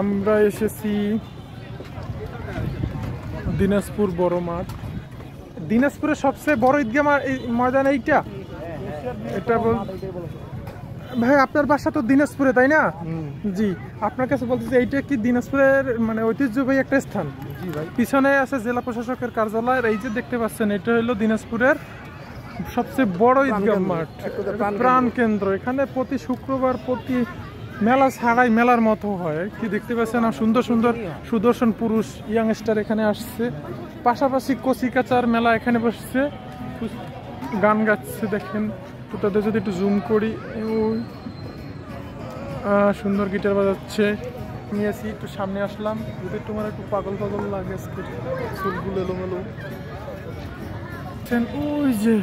আমরা এসেছি দিনাজপুর বড় মাঠ। দিনাজপুরের সবচেয়ে বড় ঈদগাহ ময়দান এইটা। এটা ভাই আপনার বাসা তো দিনাজপুরে তাই না? জি, আপনার কাছে বলতেছি এইটা কি দিনাজপুরের মানে ঐতিহ্যবাহী একটা স্থান? জি ভাই। পিছনে আছে জেলা প্রশাসকের কার্যালয়। এই যে দেখতে পাচ্ছেন এটা হলো দিনাজপুরের সবচেয়ে বড় ঈদগাহ মাঠ, প্রাণ কেন্দ্র। এখানে প্রতি শুক্রবার প্রতি মেলা ছাড়াই মেলার মতো হয়। কি দেখতে পাচ্ছেন সুন্দর সুন্দর সুদর্শন পুরুষ ইয়াংস্টার এখানে আসছে। পাশাপাশি কচিকাচার মেলা এখানে বসছে, গান গাচ্ছে। দেখেন তো তাদের যদি একটু জুম করি, সুন্দর গিটার বাজাচ্ছে। নিয়েছি একটু সামনে আসলাম, যদি তোমার একটু পাগল পাগল লাগে চুলগুলো এলোমেলো। ওই যে